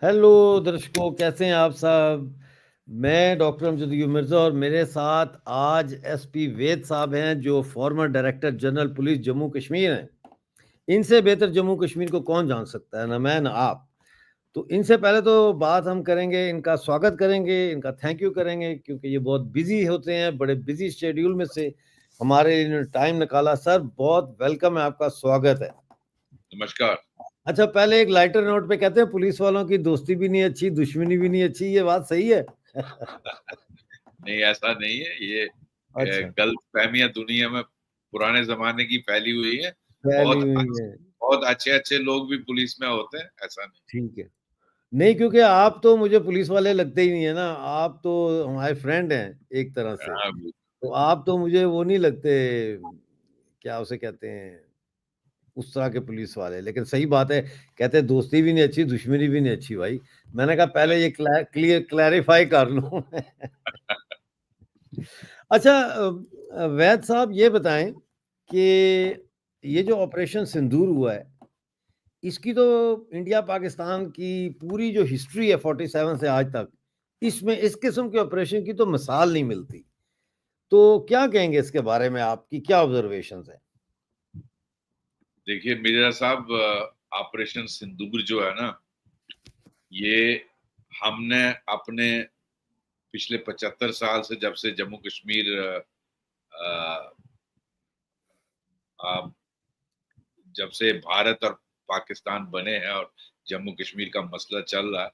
Hello दर्शकों, कैसे हैं आप सब। मैं डॉक्टर अमजद मिर्ज़ा और मेरे साथ आज एसपी वेद साहब हैं, जो farmer director general police Jammu Kashmir हैं। इनसे बेहतर जम्मू कश्मीर को कौन जान सकता है, ना मैं ना आप। तो इनसे पहले तो बात हम करेंगे, इनका स्वागत करेंगे, इनका थैंक यू करेंगे, क्योंकि ये बहुत बिजी होते हैं, बड़े बिजी शेड्यूल में से हमारे लिए इन्होंने टाइम निकाला। सर बहुत वेलकम है, आपका स्वागत है। नमस्कार। अच्छा, पहले एक लाइटर नोट पे कहते हैं पुलिस वालों की दोस्ती भी नहीं अच्छी, दुश्मनी भी नहीं अच्छी, ये बात सही है? नहीं, ऐसा नहीं है। ये अच्छा, गलतफहमियां दुनिया में पुराने जमाने की फैली हुई है। फैली बहुत हुई अच्छे है। बहुत अच्छे अच्छे लोग भी पुलिस में होते हैं, ऐसा नहीं। ठीक है। नहीं, क्योंकि आप तो मुझे पुलिस वाले लगते ही नहीं है ना, आप तो हमारे फ्रेंड हैं एक तरह से। हाँ, तो आप तो मुझे वो नहीं लगते, क्या उसे कहते हैं, उस तरह के पुलिस वाले। लेकिन सही बात है, कहते हैं दोस्ती भी नहीं अच्छी, दुश्मनी भी नहीं अच्छी भाई। मैंने कहा पहले ये क्लियर क्लैरिफाई कर लूं। अच्छा, वैद साहब ये बताएं कि ये जो ऑपरेशन सिंदूर हुआ है, इसकी तो इंडिया पाकिस्तान की पूरी जो हिस्ट्री है 47 से आज तक, इसमें इस किस्म के ऑपरेशन की तो मिसाल नहीं मिलती। तो क्या कहेंगे इसके बारे में, आपकी क्या ऑब्जर्वेशन है? देखिए मिर्जा साहब, ऑपरेशन सिंदूर जो है ना, ये हमने अपने पिछले 75 साल से, जब से जम्मू कश्मीर अ, अ, जब से भारत और पाकिस्तान बने हैं और जम्मू कश्मीर का मसला चल रहा है।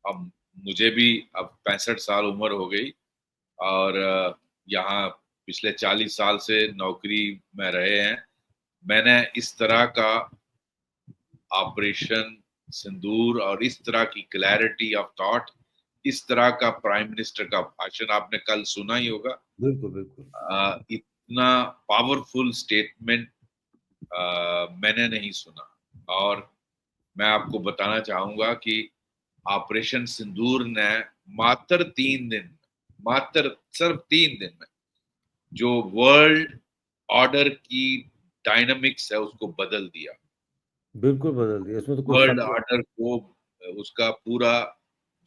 अब मुझे भी अब 65 साल उम्र हो गई और यहाँ पिछले 40 साल से नौकरी में रहे हैं। मैंने इस तरह का ऑपरेशन सिंदूर और इस तरह की क्लैरिटी ऑफ थॉट, इस तरह का प्राइम मिनिस्टर का भाषण आपने कल सुना ही होगा। बिल्कुल बिल्कुल। इतना पावरफुल स्टेटमेंट मैंने नहीं सुना। और मैं आपको बताना चाहूंगा कि ऑपरेशन सिंदूर ने मात्र 3 दिन, मात्र सिर्फ 3 दिन में जो वर्ल्ड ऑर्डर की डायनामिक्स है उसको बदल दिया। बिल्कुल बदल दिया, इसमें तो कोई वर्ल्ड शक नहीं। ऑर्डर को, उसका पूरा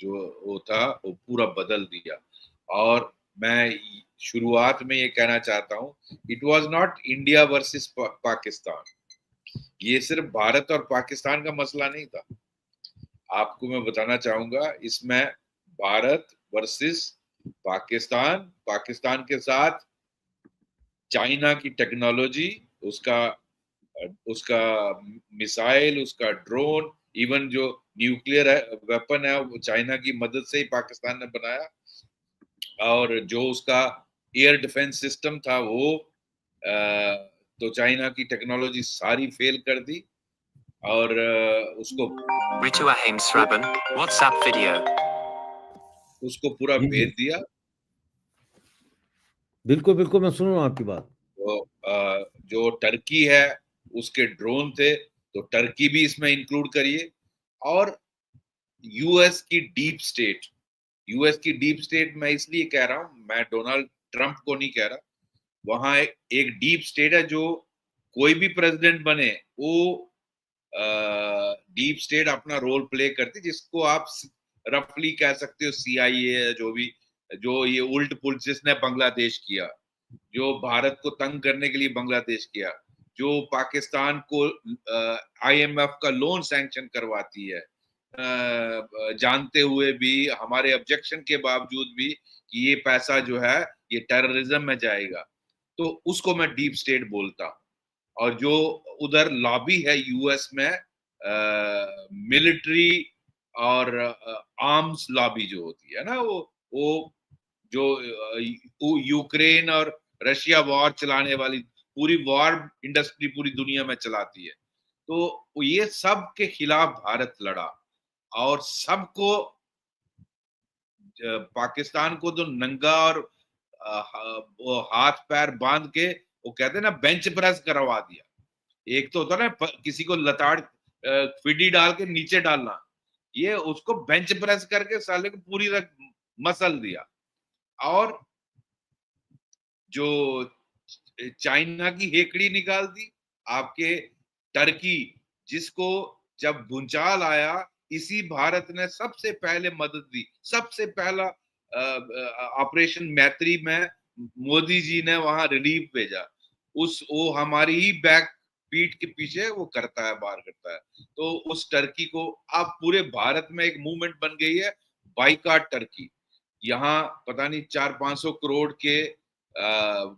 जो वो था वो पूरा बदल दिया। और मैं शुरुआत में ये कहना चाहता हूँ, it was not India versus Pakistan. ये सिर्फ भारत और पाकिस्तान का मसला नहीं था। आपको मैं बताना चाहूंगा, इसमें भारत वर्सेस पाकिस्तान, पाकिस्तान के साथ चाइना की टेक्नोलॉजी, उसका उसका मिसाइल, उसका ड्रोन, इवन जो न्यूक्लियर वेपन है वो चाइना की मदद से ही पाकिस्तान ने बनाया। और जो उसका एयर डिफेंस सिस्टम था वो तो चाइना की टेक्नोलॉजी सारी फेल कर दी और उसको Ritua Heimsraben, WhatsApp video. उसको पूरा जी जी, भेज दिया। बिल्कुल बिल्कुल, मैं सुन रहा हूँ आपकी बात। तो जो टर्की है उसके ड्रोन थे, तो टर्की भी इसमें इंक्लूड करिए। और यूएस की डीप स्टेट, यूएस की डीप स्टेट मैं इसलिए कह रहा हूं, मैं डोनाल्ड ट्रंप को नहीं कह रहा। वहां एक डीप स्टेट है, जो कोई भी प्रेसिडेंट बने वो डीप स्टेट अपना रोल प्ले करती, जिसको आप रफली कह सकते हो सीआईए। जो भी, जो ये उल्ट पुल्ट जिसने बांग्लादेश किया, जो भारत को तंग करने के लिए बांग्लादेश किया, जो पाकिस्तान को आईएमएफ का लोन सैंक्शन करवाती है, जानते हुए भी, हमारे ऑब्जेक्शन के बावजूद भी, कि ये पैसा जो है ये टेररिज्म में जाएगा, तो उसको मैं डीप स्टेट बोलता हूँ। और जो उधर लॉबी है यूएस में, मिलिट्री और आर्म्स लॉबी जो होती है ना, वो जो यूक्रेन और रशिया वॉर चलाने वाली पूरी वॉर इंडस्ट्री पूरी दुनिया में चलाती है, तो ये सब के खिलाफ भारत लड़ा। और सबको, पाकिस्तान को तो नंगा और वो हाथ पैर बांध के, वो कहते हैं ना, बेंच प्रेस करवा दिया। एक तो होता है ना किसी को लताड़ फिडी डाल के नीचे डालना, ये उसको बेंच प्रेस करके साले को पूरी मसल दिया। और जो चाइना की हेकड़ी निकाल दी आपके टर्की, जिसको जब भूचाल आया इसी भारत ने सबसे पहले मदद दी। सबसे पहला ऑपरेशन मैत्री में मोदी जी ने वहां रिलीफ भेजा, वो हमारी ही बैक पीठ के पीछे वो करता है, बाहर करता है। तो उस टर्की को अब पूरे भारत में एक मूवमेंट बन गई है, बाइकाट टर्की। यहाँ पता नहीं 400-500 करोड़ के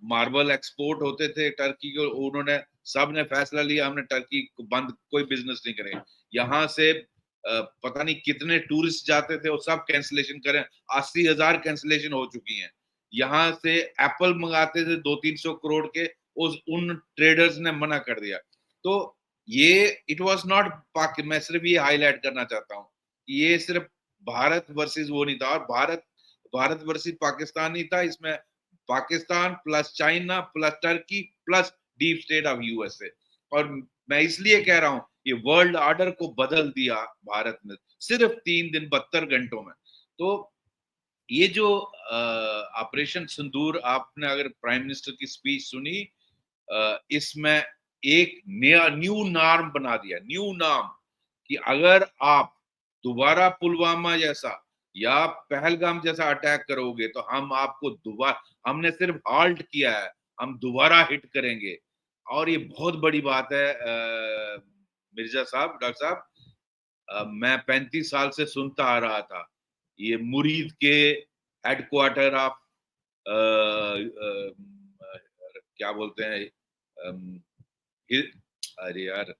मार्बल एक्सपोर्ट होते थे टर्की को, उन्होंने सब ने फैसला लिया हमने टर्की को बंद, कोई बिजनेस नहीं करें। यहाँ से पता नहीं कितने टूरिस्ट जाते थे, वो सब कैंसिलेशन करें, 80,000 कैंसिलेशन हो चुकी हैं। यहाँ से एप्पल मंगाते थे 200-300 करोड़ के, उन ट्रेडर्स ने मना कर दिया। तो ये इट वाज नॉट पाक, मैं सिर्फ ये हाईलाइट करना चाहता हूँ कि ये सिर्फ भारत वर्सेस वो नहीं था, और भारत वर्सेस पाकिस्तान नहीं था, इसमें Pakistan plus China plus Turkey plus deep state of USA. और मैं इसलिए कह रहा हूं ये वर्ल्ड ऑर्डर को बदल दिया भारत ने सिर्फ 3 दिन 72 घंटों में। तो ये जो ऑपरेशन सिंदूर, आपने अगर प्राइम मिनिस्टर की स्पीच सुनी, इसमें एक नया न्यू नॉर्म बना दिया, न्यू नॉर्म, कि अगर आप दोबारा पुलवामा जैसा या पहलगाम जैसा अटैक करोगे तो हम आपको दोबारा, हमने सिर्फ हाल्ट किया है, हम दोबारा हिट करेंगे। और ये बहुत बड़ी बात है मिर्जा साहब, डॉक्टर साहब, मैं 35 साल से सुनता आ रहा था, ये मुरीद के हेडक्वार्टर ऑफ क्या बोलते हैं, अरे यार,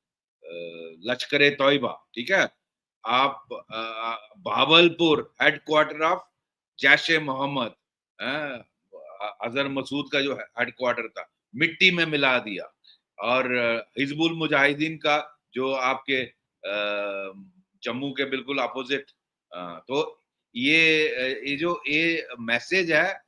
लश्कर ए तौयबा, ठीक है, आप भावलपुर हेडक्वार्टर ऑफ जैश ए मोहम्मद, अजहर मसूद का जो हेडक्वार्टर था, मिट्टी में मिला दिया। और हिजबुल मुजाहिदीन का जो आपके जम्मू के बिल्कुल अपोजिट, तो ये जो ये मैसेज है,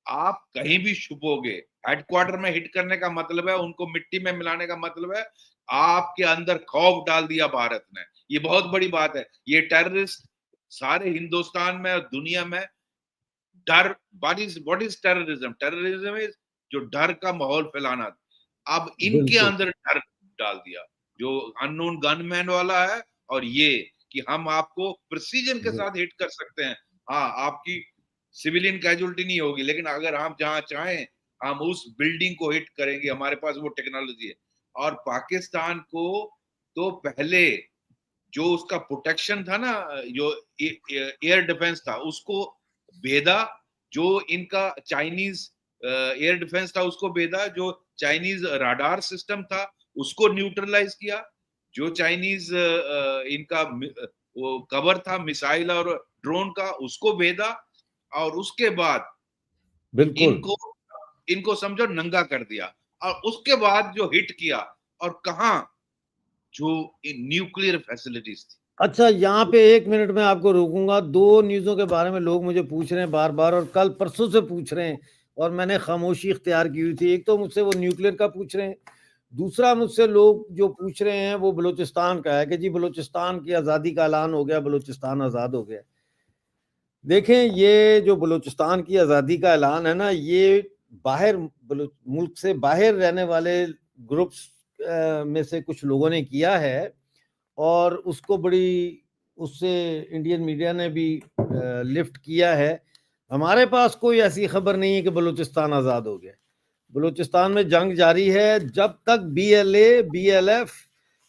आप कहीं भी छुपोगे, हेडक्वार्टर में हिट करने का मतलब है, उनको मिट्टी में मिलाने का मतलब है आपके अंदर खौफ डाल दिया भारत ने। ये बहुत बड़ी बात है। ये टेररिस्ट सारे हिंदुस्तान में और दुनिया में डर, what is terrorism? Terrorism is जो डर का माहौल फैलाना। अब इनके अंदर डर डाल दिया, जो अननोन गनमैन वाला है, और ये कि हम आपको प्रिसीजन के साथ हिट कर सकते हैं। हाँ, आपकी सिविलियन कैजुअलिटी नहीं होगी, लेकिन अगर हम जहां चाहें हम उस बिल्डिंग को हिट करेंगे, हमारे पास वो टेक्नोलॉजी है। और पाकिस्तान को तो पहले जो उसका प्रोटेक्शन था ना, जो एयर डिफेंस था, उसको भेदा। जो इनका चाइनीज एयर डिफेंस था उसको भेदा, जो चाइनीज राडार सिस्टम था उसको न्यूट्रलाइज किया, जो चाइनीज इनका वो कवर था मिसाइल और ड्रोन का उसको भेदा, और उसके बाद बिल्कुल इनको समझो नंगा कर दिया। और उसके बाद जो हिट किया, और कहां, जो न्यूक्लियर फैसिलिटीज थी। अच्छा, यहाँ पे 1 मिनट में आपको रोकूंगा। 2 न्यूज़ों के बारे में लोग मुझे पूछ रहे हैं बार बार, और कल परसों से पूछ रहे हैं, और मैंने खामोशी इख्तियार की हुई थी। एक तो मुझसे वो न्यूक्लियर का पूछ रहे हैं, दूसरा मुझसे लोग जो पूछ रहे हैं वो बलूचिस्तान का है कि जी बलूचिस्तान की आज़ादी का ऐलान हो गया, बलूचिस्तान आज़ाद हो गया। देखें, ये जो बलूचिस्तान की आज़ादी का ऐलान है ना, ये बाहर मुल्क से बाहर रहने वाले ग्रुप्स में से कुछ लोगों ने किया है, और उसको बड़ी उससे इंडियन मीडिया ने भी लिफ्ट किया है। हमारे पास कोई ऐसी खबर नहीं है कि बलूचिस्तान आज़ाद हो गया। बलूचिस्तान में जंग जारी है। जब तक BLA BLF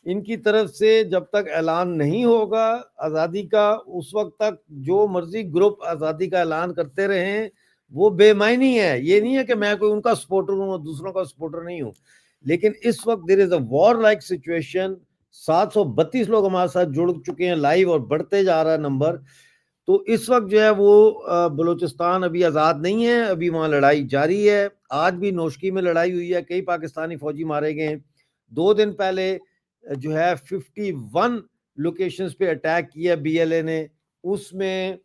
इनकी तरफ से जब तक ऐलान नहीं होगा आज़ादी का, उस वक्त तक जो मर्जी ग्रुप आज़ादी का ऐलान करते रहें, वो बेमायनी है। ये नहीं है कि मैं कोई उनका सपोर्टर हूँ और दूसरों का सपोर्टर नहीं हूँ, लेकिन इस वक्त there is a war like situation. 732 लोग हमारे साथ जुड़ चुके हैं लाइव, और बढ़ते जा रहा है नंबर। तो इस वक्त जो है वो बलूचिस्तान अभी आज़ाद नहीं है, अभी वहाँ लड़ाई जारी है। आज भी नोशकी में लड़ाई हुई है, कई पाकिस्तानी फौजी मारे गए हैं। 2 दिन पहले जो है 51 लोकेशंस पे अटैक किया BLA ने, उसमें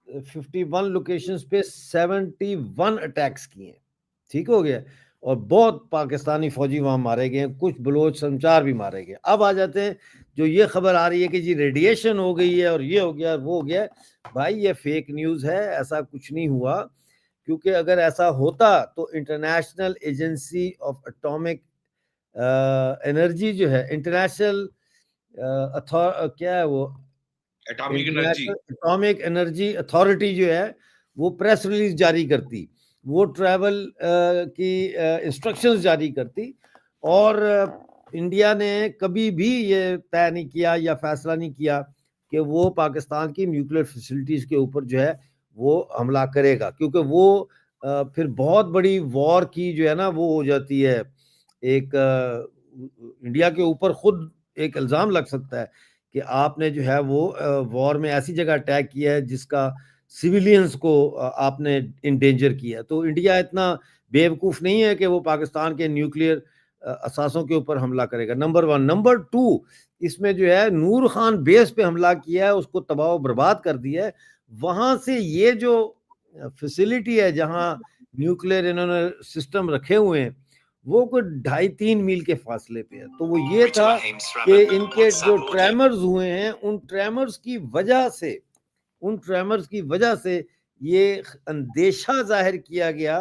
51 लोकेशंस पे 71 अटैक्स किए। ठीक हो गया, और बहुत पाकिस्तानी फौजी वहां मारे गए, कुछ बलोच संचार भी मारे गए। अब आ जाते हैं जो ये खबर आ रही है कि जी रेडिएशन हो गई है और ये हो गया वो हो गया। भाई ये फेक न्यूज़ है, ऐसा कुछ नहीं हुआ। क्योंकि अगर ऐसा होता तो international agency of atomic energy जो है, इंटरनेशनल क्या है वो, atomic energy, international atomic energy authority जो है वो प्रेस रिलीज जारी करती, वो ट्रैवल की इंस्ट्रक्शंस जारी करती, और इंडिया ने कभी भी ये तय नहीं किया या फैसला नहीं किया कि वो पाकिस्तान की न्यूक्लियर फैसिलिटीज के ऊपर जो है वो हमला करेगा, क्योंकि वो फिर बहुत बड़ी वॉर की जो है ना वो हो जाती है, एक इंडिया के ऊपर खुद एक इल्ज़ाम लग सकता है कि आपने जो है वो वॉर में ऐसी जगह अटैक किया है जिसका सिविलियंस को आपने इंडेंजर किया। तो इंडिया इतना बेवकूफ़ नहीं है कि वो पाकिस्तान के न्यूक्लियर असासों के ऊपर हमला करेगा, नंबर 1। नंबर 2, इसमें जो है नूर खान बेस पे हमला किया है, उसको तबाह बर्बाद कर दिया है। वहाँ से ये जो फैसिलिटी है जहाँ न्यूक्लियर इन्होंने सिस्टम रखे हुए हैं, वो कोई 2.5-3 मील के फासले पे है। तो वो ये था कि इनके जो ट्रेमर्स हुए हैं, उन ट्रेमर्स की वजह से ये अंदेशा जाहिर किया गया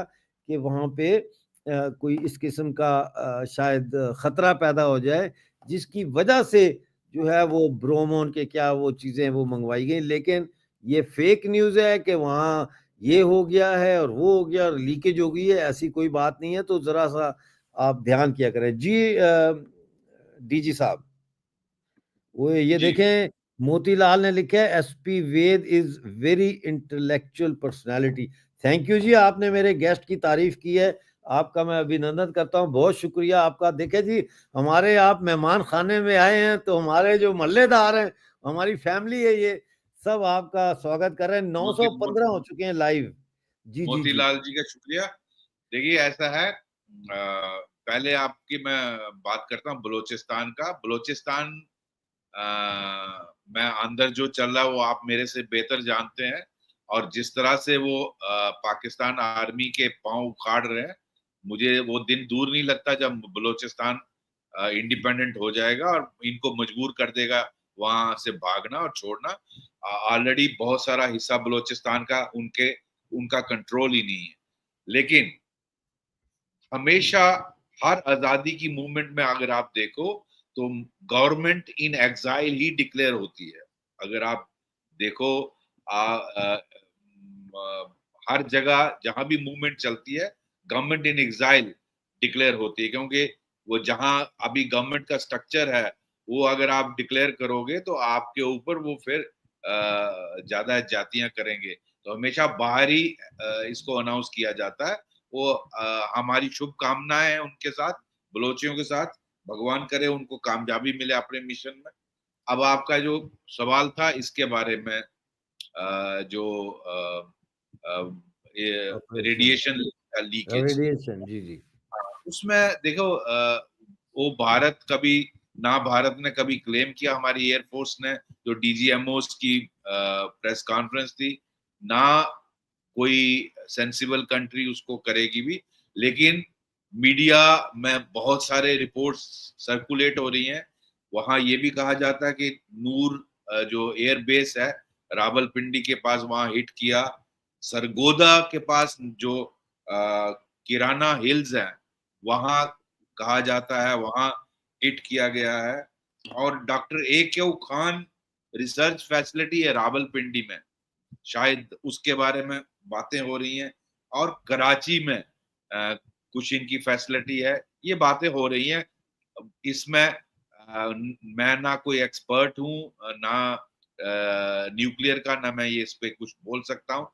कि वहाँ पे कोई इस किस्म का शायद खतरा पैदा हो जाए, जिसकी वजह से जो है वो ब्रोमोन के क्या वो चीज़ें वो मंगवाई गई। लेकिन ये फेक न्यूज़ है कि वहाँ ये हो गया है और वो हो गया और लीकेज हो गई है, ऐसी कोई बात नहीं है। तो ज़रा सा आप ध्यान किया करें जी। डीजी साहब, वो ये जी देखें, मोतीलाल ने लिखा है SP Vaid is very intellectual personality. Thank you ji, आपने मेरे गेस्ट की तारीफ की है, आपका मैं अभिनंदन करता हूँ, बहुत शुक्रिया आपका। देखे जी, हमारे आप मेहमान खाने में आए हैं तो हमारे जो मोहल्लेदार हैं, हमारी फैमिली है, ये सब आपका स्वागत कर रहे हैं। 915 हो चुके हैं लाइव। जी जी जी। मोतीलाल जी का शुक्रिया। देखिए ऐसा है, पहले आपकी मैं बात करता हूँ बलोचिस्तान का। बलोचिस्तान मैं अंदर जो चल रहा है वो आप मेरे से बेहतर जानते हैं, और जिस तरह से वो पाकिस्तान आर्मी के पांव उखाड़ रहे हैं, मुझे वो दिन दूर नहीं लगता जब बलोचिस्तान इंडिपेंडेंट हो जाएगा और इनको मजबूर कर देगा वहां से भागना और छोड़ना। ऑलरेडी बहुत सारा हिस्सा बलोचिस्तान का उनका कंट्रोल ही नहीं है। लेकिन हमेशा हर आजादी की मूवमेंट में अगर आप देखो तो government in exile he declare होती है। अगर आप देखो हर जगह जहां भी मूवमेंट चलती है गवर्नमेंट इन एग्जाइल डिक्लेयर होती है, क्योंकि वो जहां अभी गवर्नमेंट का स्ट्रक्चर है वो अगर आप डिक्लेयर करोगे तो आपके ऊपर वो फिर ज्यादा जातियां करेंगे। तो हमेशा बाहर ही इसको अनाउंस किया जाता है। वो हमारी शुभकामनाएं हैं उनके साथ, बलोचियों के साथ। भगवान करे उनको कामयाबी मिले अपने मिशन में। अब आपका जो सवाल था इसके बारे में, जो रेडिएशन लीकेज, रेडिएशन, जी जी। उसमें देखो वो भारत कभी ना, भारत ने कभी क्लेम किया, हमारी एयरफोर्स ने जो डीजीएमओस की प्रेस कॉन्फ्रेंस थी, ना कोई सेंसिबल कंट्री उसको करेगी भी। लेकिन मीडिया में बहुत सारे रिपोर्ट्स सर्कुलेट हो रही हैं। वहां ये भी कहा जाता है कि नूर जो एयर बेस है रावलपिंडी के पास, वहां हिट किया। सरगोदा के पास जो किराना हिल्स है वहां कहा जाता है वहां हिट किया गया है। और doctor A.Q. Khan research facility है रावलपिंडी में, शायद उसके बारे में बातें हो रही हैं। और कराची में कुछ इनकी फैसिलिटी है, ये बातें हो रही हैं। इसमें मैं ना कोई एक्सपर्ट हूं ना न्यूक्लियर का, ना मैं ये इस पे कुछ बोल सकता हूं।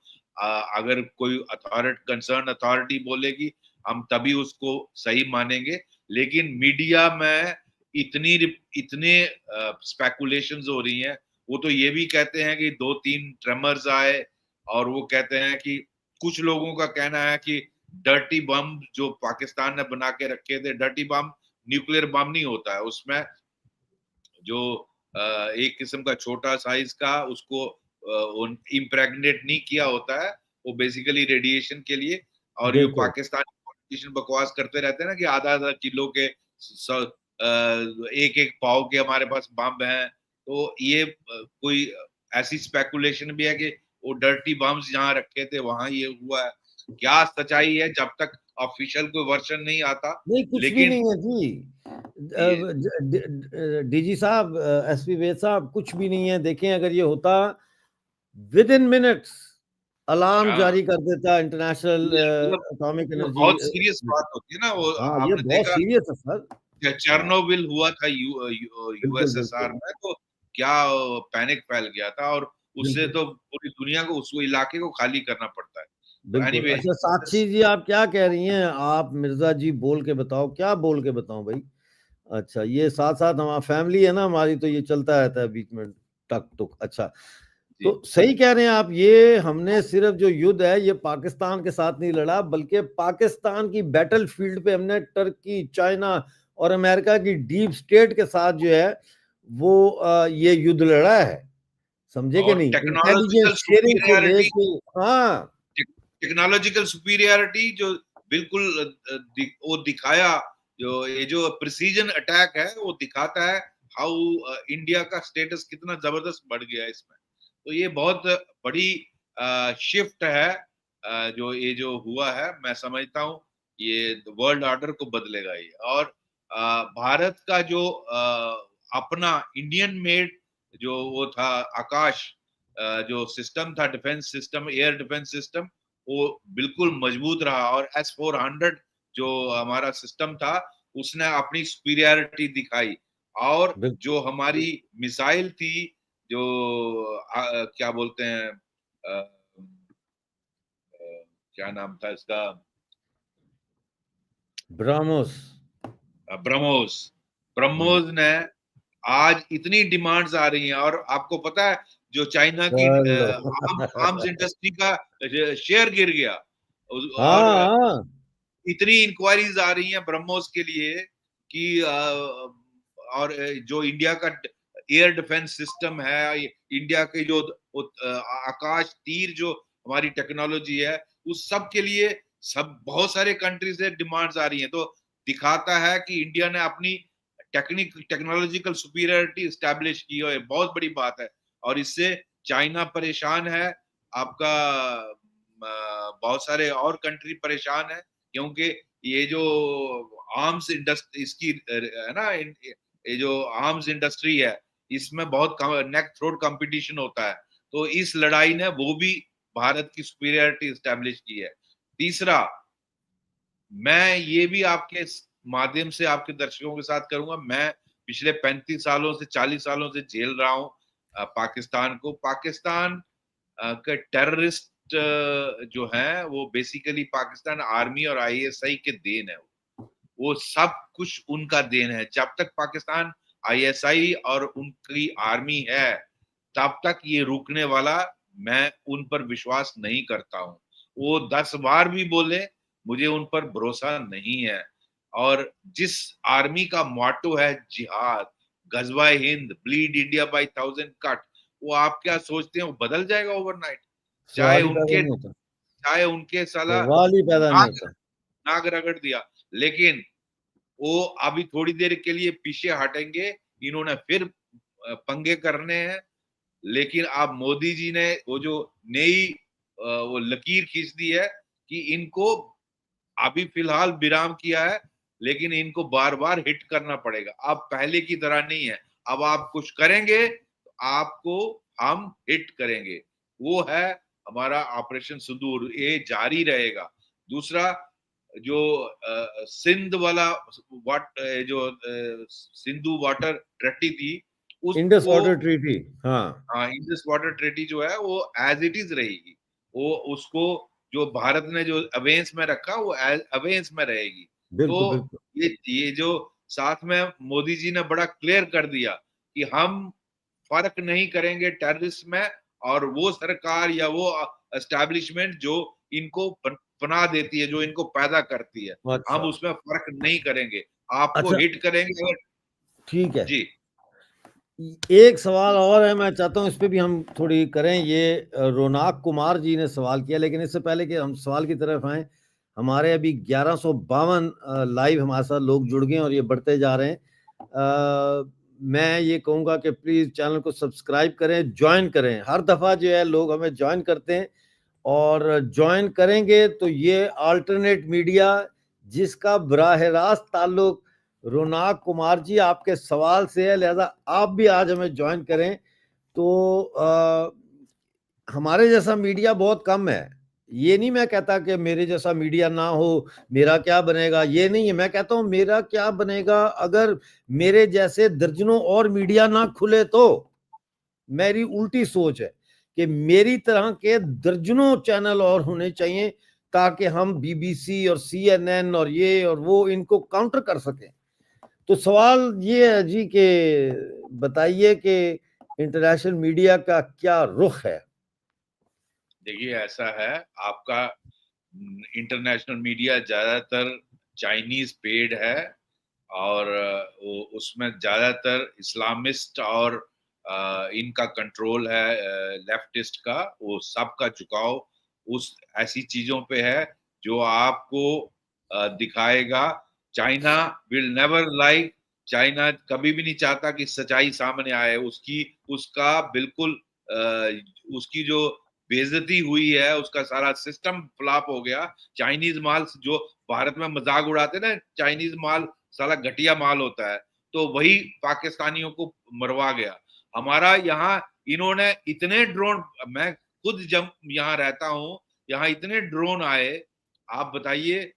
अगर कोई कंसर्न अथॉरिटी बोलेगी हम तभी उसको सही मानेंगे। लेकिन मीडिया में इतने स्पेकुलेशंस हो रही हैं। वो तो ये भी कहते हैं कि 2-3 ट्रेमर्स आए, और वो कहते हैं कि कुछ लोगों का कहना है कि डर्टी बम जो पाकिस्तान ने बना के रखे थे, डर्टी बम न्यूक्लियर बम नहीं होता है, उसमें जो एक किस्म का छोटा साइज का उसको इम्प्रेग्नेट नहीं किया होता है, वो बेसिकली रेडिएशन के लिए। और ये पाकिस्तानी पॉलिटिशियन बकवास करते रहते हैं ना कि आधा किलो के एक पाव के हमारे पास बम हैं। तो ये कोई ऐसी स्पेकुलेशन भी है कि वो डर्टी बम्स जहां रखे थे वहां ये हुआ है। क्या सच्चाई है जब तक ऑफिशियल कोई वर्जन नहीं आता। नहीं, कुछ भी लेकिन नहीं है जी। डीजी साहब, एसपी वेद साहब, कुछ भी नहीं है। देखें, अगर ये होता विद इन मिनट्स अलार्म हाँ, जारी कर देता इंटरनेशनल मतलब एटॉमिक वो एनर्जी। बहुत सीरियस बात होती है ना, वो हाँ, ये आपने बहुत देखा सीरियस है सर। चेरनोबिल हुआ था बिल्कुल यूएसएसआर बिल्कुल में, तो क्या पैनिक फैल गया था, और उससे बिल्कुल तो पूरी दुनिया को, उस इलाके को खाली करना पड़ता है। तो बिल्कुल। एनीवे, अच्छा साक्षी जी, आप क्या कह रही हैं? आप मिर्जा जी बोल के बताओ, क्या बोल के बताओ भाई। अच्छा, ये साथ साथ हमारा फैमिली है ना हमारी, तो ये चलता रहता है बीच में टक टुक। अच्छा, जी तो सही कह रहे हैं आप। ये हमने सिर्फ जो युद्ध है ये पाकिस्तान के साथ नहीं लड़ा, बल्कि पाकिस्तान की बैटल फील्ड पे हमने टर्की, चाइना और अमेरिका की डीप स्टेट के साथ जो है वो ये युद्ध लड़ा है। समझे कि और नहीं? टेक्नोलॉजिकल इंटेलिजेंस शेयरिंग को सुपीरियरिटी, लेके। हाँ टेक्नोलॉजिकल सुपीरियरिटी जो बिल्कुल वो दिखाया, जो प्रिसीजन अटैक है वो दिखाता है हाउ इंडिया का स्टेटस कितना जबरदस्त बढ़ गया है इसमें। तो ये बहुत बड़ी शिफ्ट है, जो हुआ है, मैं समझता हूँ ये वर्ल्ड ऑर्डर को बदलेगा ये। और भारत का जो अपना इंडियन मेड जो वो था आकाश, जो सिस्टम था, defence system, air defence system, वो बिल्कुल मजबूत रहा। और S-400 जो हमारा सिस्टम था, उसने अपनी सुपीरियरिटी दिखाई। और बिल्कुल। जो हमारी मिसाइल थी, जो क्या बोलते हैं, अ, क्या नाम था इसका, ब्राह्मोस। ब्रह्मोस, ब्रह्मोस ने आज इतनी डिमांड्स आ रही हैं। और आपको पता है जो चाइना की चलो आर्म्स इंडस्ट्री का शेयर गिर गया, और हाँ हाँ इतनी इंक्वायरीज आ रही हैं ब्रह्मोस के लिए कि और जो इंडिया का एयर डिफेंस सिस्टम है, इंडिया के जो आकाश तीर जो हमारी टेक्नोलॉजी है, उस सब के लिए सब बहुत सारे कंट्री से डिमांड्स आ रही हैं। तो दिखाता है कि इंडिया ने अपनी टेक्नोलॉजिकल सुपीरियरिटी स्टैब्लिश की है, बहुत बड़ी बात है। और इससे चाइना परेशान है, आपका बहुत सारे और कंट्री परेशान है, क्योंकि ये जो आर्म्स इंडस्ट्री इसकी है ना, ये जो आर्म्स इंडस्ट्री है, इसमें बहुत नेक थ्रोट कंपटीशन होता है। तो इस लड़ाई ने वो भी भारत की सुपीरियरिटी स्टैब्लिश की है। तीसरा, मैं ये भी आपके माध्यम से आपके दर्शकों के साथ करूंगा, मैं पिछले 35 सालों से 40 सालों से झेल रहा हूं पाकिस्तान को। पाकिस्तान के टेररिस्ट जो हैं वो बेसिकली पाकिस्तान आर्मी और आईएसआई के देन है। वो सब कुछ उनका देन है। जब तक पाकिस्तान आईएसआई और उनकी आर्मी है, तब तक ये रुकने वाला मैं उन पर विश्वास नहीं करता हूं। वो 10 बार भी बोले, मुझे उन पर भरोसा नहीं है। और जिस आर्मी का मोटो है जिहाद, गजवाए हिंद, ब्लीड इंडिया बाय 1000 कट, वो आप क्या सोचते हैं वो बदल जाएगा ओवरनाइट? चाहे सवाल ही पैदा उनके नहीं होता। चाहे उनके साला सवाल ही पैदा नहीं नाक होता। नाक रगड़ दिया, लेकिन वो अभी थोड़ी देर के लिए पीछे हटेंगे। इन्होंने फिर पंगे करने हैं। लेकिन अब मोदी जी ने वो जो नई वो लकीर खींच दी है कि इनको अभी फिलहाल विराम किया है, लेकिन इनको बार बार हिट करना पड़ेगा। अब पहले की तरह नहीं है, अब आप कुछ करेंगे तो आपको हम हिट करेंगे। वो है हमारा ऑपरेशन सिंदूर, ये जारी रहेगा। दूसरा, जो सिंध वाला जो सिंधु वाटर ट्रेटी थी, इंडस उसको, वाटर ट्रीटी। हाँ हाँ, इंडस वाटर ट्रेटी जो है वो एज इट इज रहेगी। वो उसको जो भारत ने जो अवेंस में रखा, वो अवेंस में रहेगी। तो बिल्कुल बिल्कुल। ये जो साथ में मोदी जी ने बड़ा क्लियर कर दिया कि हम फर्क नहीं करेंगे टेररिस्ट में और वो सरकार या वो एस्टैब्लिशमेंट जो इनको पनाह देती है, जो इनको पैदा करती है, हम अच्छा उसमें फर्क नहीं करेंगे, आपको अच्छा हिट करेंगे। अगर ठीक है। जी एक सवाल और है, मैं चाहता हूँ इस पे भी हम थोड़ी करें। ये रोनाक कुमार जी ने सवाल किया, लेकिन इससे पहले कि हम सवाल की तरफ आए, हमारे अभी 1152 लाइव हमारे साथ लोग जुड़ गए हैं और ये बढ़ते जा रहे हैं। मैं ये कहूँगा कि प्लीज़ चैनल को सब्सक्राइब करें, ज्वाइन करें। हर दफ़ा जो है लोग हमें ज्वाइन करते हैं, और ज्वाइन करेंगे तो ये अल्टरनेट मीडिया जिसका बराह रास्त ताल्लुक रोनाक कुमार जी, आपके सवाल से है, लिहाजा आप भी आज हमें ज्वाइन करें। तो हमारे जैसा मीडिया बहुत कम है। ये नहीं मैं कहता कि मेरे जैसा मीडिया ना हो, मेरा क्या बनेगा, ये नहीं है। मैं कहता हूं मेरा क्या बनेगा अगर मेरे जैसे दर्जनों और मीडिया ना खुले। तो मेरी उल्टी सोच है कि मेरी तरह के दर्जनों चैनल और होने चाहिए, ताकि हम बीबीसी और CNN और ये और वो इनको काउंटर कर सकें। तो सवाल ये है जी कि बताइए कि इंटरनेशनल मीडिया का क्या रुख है। देखिए, ऐसा है, आपका इंटरनेशनल मीडिया ज्यादातर चाइनीज पेड है, और उसमें ज्यादातर इस्लामिस्ट और इनका कंट्रोल है, लेफ्टिस्ट का, वो सबका झुकाव उस ऐसी चीजों पे है जो आपको दिखाएगा। China will never like, China कभी भी नहीं चाहता कि सच्चाई सामने आए। उसका बिल्कुल उसकी जो बेइज्जती हुई है, उसका सारा सिस्टम फ्लॉप हो गया। चाइनीज माल जो भारत में मजाक उड़ाते ना, चाइनीज माल साला घटिया माल होता है, तो वही पाकिस्तानियों को मरवा गया। हमारा यहाँ इन्होंने इतने ड्रोन, मैं खुद जब यहाँ रहता हूँ, यहाँ इतने ड्रोन आए, आप बताइए,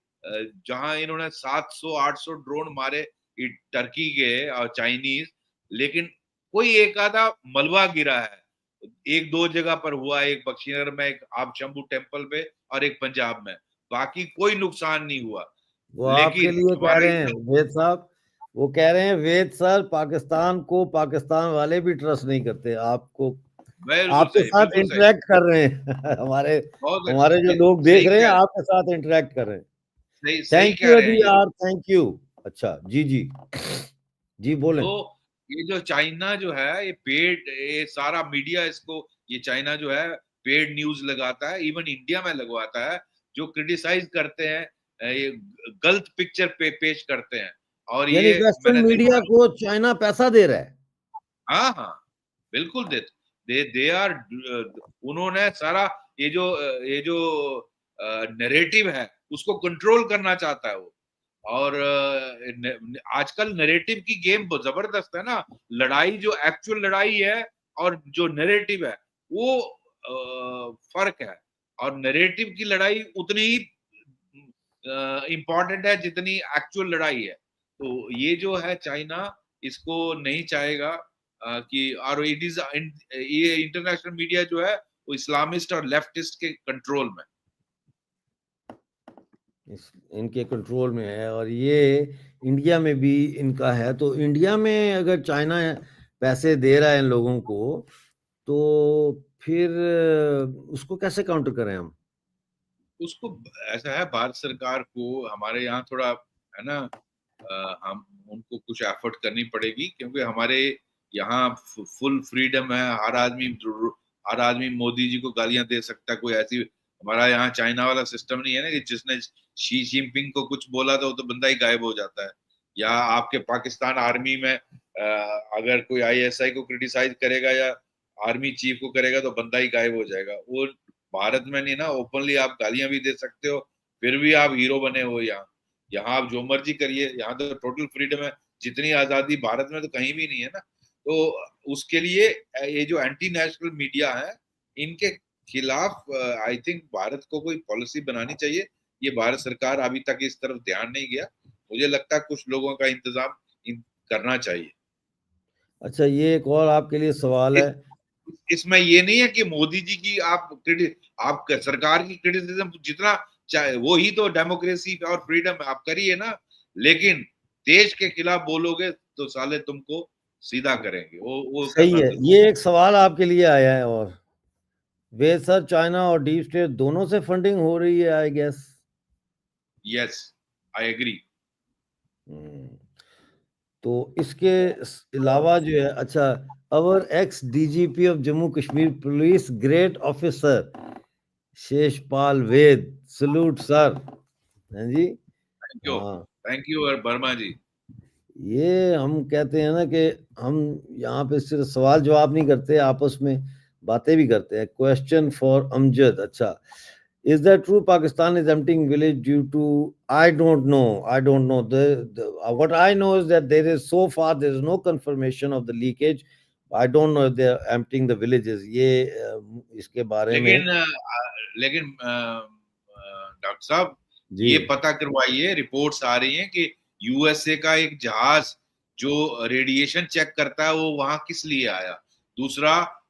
जहां इन्होंने 700-800 ड्रोन मारे टर्की के और चाइनीज, लेकिन कोई एक आधा मलबा गिरा है। एक दो जगह पर हुआ, एक बख्शीनगर में, एक आप शंभू टेम्पल पे, और एक पंजाब में, बाकी कोई नुकसान नहीं हुआ। वो आपके लेकिन लिए कह हमारे रहे हैं वेद साहब, वो कह रहे हैं वेद सर, पाकिस्तान को पाकिस्तान वाले भी ट्रस्ट नहीं करते। आपको बिल्कुल आपके सही, साथ बिल्कुल सही, इंटरेक्ट कर रहे हैं हमारे बहुत हमारे जो ये लोग देख सही रहे हैं कह रहे, आपके साथ इंटरेक्ट कर रहे हैं। सही सही थैंक कह यू रहे हैं जी ये लोग। यार, थैंक यू। अच्छा जी जी जी बोलें। तो ये जो चाइना जो है, ये पेड, ये सारा मीडिया इसको, ये चाइना जो है पेड न्यूज लगाता है, इवन इंडिया में लगवाता है, जो क्रिटिसाइज करते हैं, ये गलत पिक्चर पेश करते हैं। और यानी ये वेस्टर्न मैंने मीडिया देखा, को चाइना पैसा दे रहा है। हाँ हाँ, बिल्कुल दे आर, उन्होंने सारा ये जो नरेटिव है, उसको कंट्रोल करना चाहता है वो। और आजकल नरेटिव की गेम बहुत जबरदस्त है ना। लड़ाई जो एक्चुअल लड़ाई है और जो नरेटिव है, वो फर्क है। और नरेटिव की लड़ाई उतनी ही इंपॉर्टेंट है जितनी एक्चुअल लड़ाई है। तो ये जो है चाइना, इसको नहीं चाहेगा कि, और इट इज, ये इंटरनेशनल मीडिया जो है वो इस्लामिस्ट और लेफ्टिस्ट के कंट्रोल में। इनके कंट्रोल में है, और ये इंडिया में भी इनका है। तो इंडिया में अगर चाइना पैसे दे रहा है इन लोगों को, तो फिर उसको कैसे काउंटर करें हम। उसको, ऐसा है, भारत सरकार को हमारे यहाँ थोड़ा, है ना, हम उनको कुछ एफर्ट करनी पड़ेगी, क्योंकि हमारे यहाँ फुल फ्रीडम है। हर आदमी मोदी जी को गालियां दे सकता है, कोई ऐसी, हमारा यहाँ चाइना वाला सिस्टम नहीं है ना कि जिसने शी जिनपिंग को कुछ बोला तो बंदा ही गायब हो जाता है। या आपके पाकिस्तान आर्मी में अगर कोई ISI को क्रिटिसाइज करेगा या आर्मी चीफ को करेगा तो बंदा ही गायब हो जाएगा। वो भारत में नहीं ना, ओपनली आप गालियां भी दे सकते हो, फिर भी आप हीरो बने हो। यहाँ यहाँ आप जो मर्जी करिए, यहाँ तो टोटल फ्रीडम है। जितनी आजादी भारत में तो कहीं भी नहीं है ना। तो उसके लिए ये जो एंटी नेशनल मीडिया है, इनके खिलाफ आई थिंक भारत को कोई पॉलिसी बनानी चाहिए। ये भारत सरकार अभी तक इस तरफ ध्यान नहीं गया। मुझे लगता है कुछ लोगों का इंतजाम करना चाहिए। अच्छा, ये एक और आपके लिए सवाल है। इसमें ये नहीं है कि मोदी जी की आप सरकार की क्रिटिसिज्म जितना चाहे, वो ही तो डेमोक्रेसी और फ्रीडम है, आप करिए ना। लेकिन देश के खिलाफ बोलोगे तो साले तुमको सीधा करेंगे, वो सही करना है, जरूरी। ये एक सवाल आपके लिए आया है। और वे सर, चाइना और डीप स्टेट दोनों से फंडिंग हो रही है I guess. Yes, I agree. तो इसके अलावा जो है, अच्छा, our ex DGP of Jammu Kashmir police, great officer Sheshpal Vaid, salute sir. हैं जी। थैंक यू, हाँ, थैंक यू वर्मा जी। ये हम कहते हैं ना कि हम यहाँ पे सिर्फ सवाल जवाब नहीं करते, आपस में बातें भी करते हैं। Question for Amjad. अच्छा, Is that true? Pakistan is emptying village due to, I don't know. I don't know. What I know is that there is, so far there is no confirmation of the leakage. I don't know if they are emptying the villages. ये इसके बारे में लेकिन doctor साहब जी ये पता करवाइए, reports आ रही हैं कि यूएसए का एक जहाज जो रेडिएशन चेक करता है वो वहां किस लिए आया। दूसरा